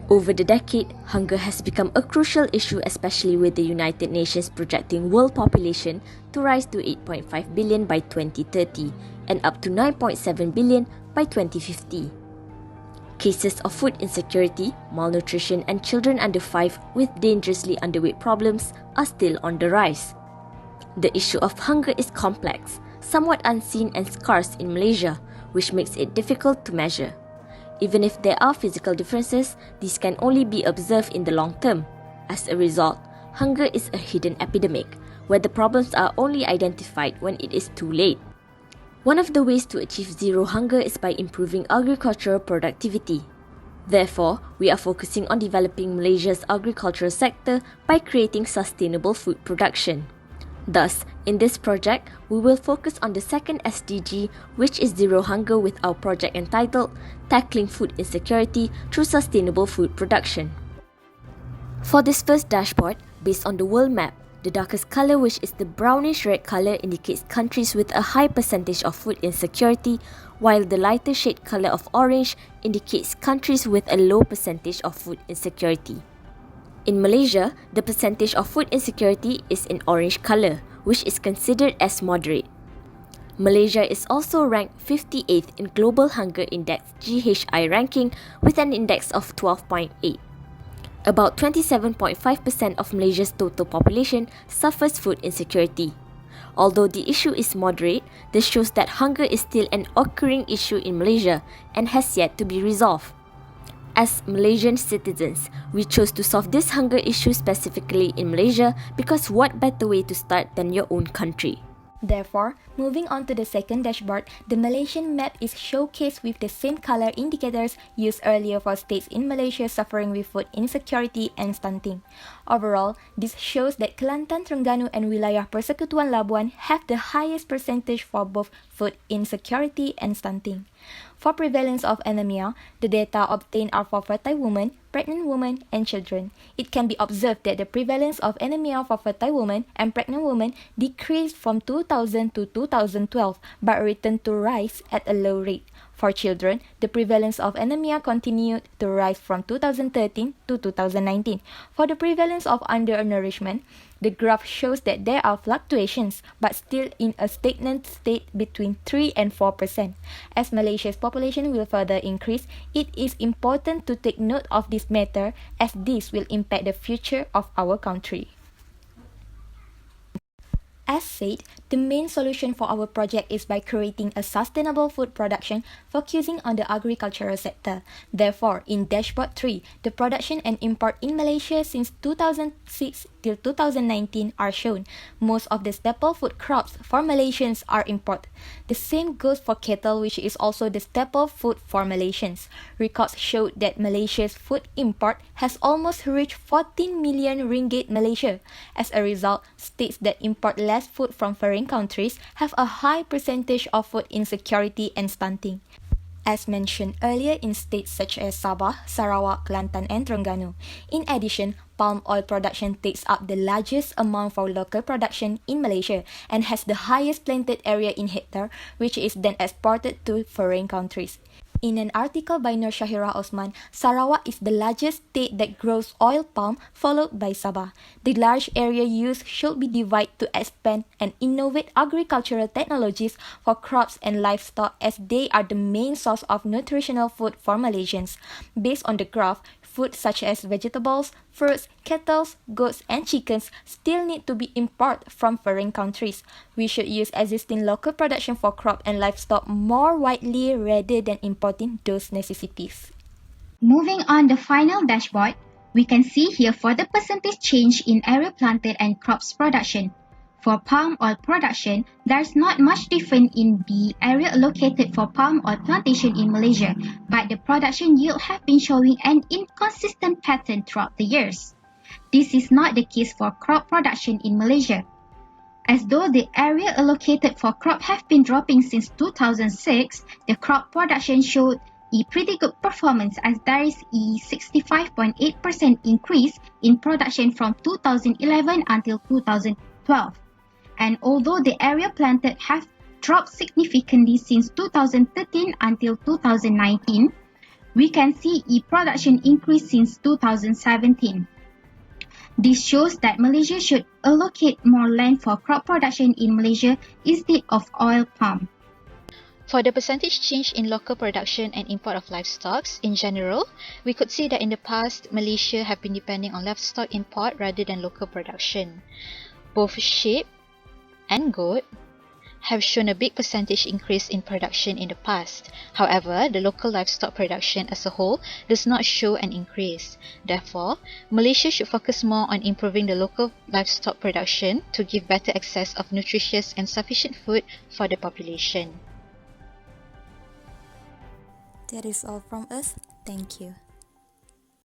Over the decade, hunger has become a crucial issue, especially with the United Nations projecting world population to rise to 8.5 billion by 2030 and up to 9.7 billion by 2050. Cases of food insecurity, malnutrition, and children under 5 with dangerously underweight problems are still on the rise. The issue of hunger is complex, somewhat unseen and scarce in Malaysia, which makes it difficult to measure. Even if there are physical differences, these can only be observed in the long term. As a result, hunger is a hidden epidemic, where the problems are only identified when it is too late. One of the ways to achieve zero hunger is by improving agricultural productivity. Therefore, we are focusing on developing Malaysia's agricultural sector by creating sustainable food production. Thus, in this project, we will focus on the second SDG, which is zero hunger, with our project entitled Tackling Food Insecurity Through Sustainable Food Production. For this first dashboard, based on the world map, the darkest color, which is the brownish red color, indicates countries with a high percentage of food insecurity, while the lighter shade color of orange indicates countries with a low percentage of food insecurity. In Malaysia, the percentage of food insecurity is in orange color, which is considered as moderate. Malaysia is also ranked 58th in Global Hunger Index (GHI) ranking with an index of 12.8. About 27.5% of Malaysia's total population suffers food insecurity. Although the issue is moderate, this shows that hunger is still an occurring issue in Malaysia and has yet to be resolved. As Malaysian citizens, we chose to solve this hunger issue specifically in Malaysia because what better way to start than your own country? Therefore, moving on to the second dashboard, the Malaysian map is showcased with the same color indicators used earlier for states in Malaysia suffering with food insecurity and stunting. Overall, this shows that Kelantan, Terengganu and Wilayah Persekutuan Labuan have the highest percentage for both food insecurity and stunting. For prevalence of anemia, the data obtained are for fertile women, pregnant women, and children. It can be observed that the prevalence of anemia for fertile women and pregnant women decreased from 2000 to 2012 but returned to rise at a low rate. For children, the prevalence of anemia continued to rise from 2013 to 2019. For the prevalence of undernourishment, the graph shows that there are fluctuations, but still in a stagnant state between 3 and 4%. As Malaysia's population will further increase, it is important to take note of this matter as this will impact the future of our country. As said, the main solution for our project is by creating a sustainable food production focusing on the agricultural sector. Therefore, in Dashboard 3, the production and import in Malaysia since 2006 till 2019 are shown. Most of the staple food crops for Malaysians are imported. The same goes for cattle, which is also the staple food for Malaysians. Records showed that Malaysia's food import has almost reached 14 million ringgit Malaysia. As a result, states that import less food from foreign countries have a high percentage of food insecurity and stunting. As mentioned earlier in states such as Sabah, Sarawak, Kelantan and Terengganu. In addition, palm oil production takes up the largest amount for local production in Malaysia and has the highest planted area in hectare, which is then exported to foreign countries. In an article by Nur Shahira Osman, Sarawak is the largest state that grows oil palm, followed by Sabah. The large area used should be divided to expand and innovate agricultural technologies for crops and livestock, as they are the main source of nutritional food for Malaysians. Based on the graph, food such as vegetables, fruits, cattle, goats and chickens still need to be imported from foreign countries. We should use existing local production for crop and livestock more widely rather than importing those necessities. Moving on the final dashboard, we can see here for the percentage change in area planted and crops production. For palm oil production, there's not much difference in the area allocated for palm oil plantation in Malaysia, but the production yield have been showing an inconsistent pattern throughout the years. This is not the case for crop production in Malaysia. As though the area allocated for crop have been dropping since 2006, the crop production showed a pretty good performance as there is a 65.8% increase in production from 2011 until 2012. And although the area planted have dropped significantly since 2013 until 2019, we can see e-production increased since 2017. This shows that Malaysia should allocate more land for crop production in Malaysia instead of oil palm. For the percentage change in local production and import of livestock in general, we could see that in the past, Malaysia have been depending on livestock import rather than local production. Both sheep and goat have shown a big percentage increase in production in the past. However, the local livestock production as a whole does not show an increase. Therefore, Malaysia should focus more on improving the local livestock production to give better access of nutritious and sufficient food for the population. That is all from us. Thank you.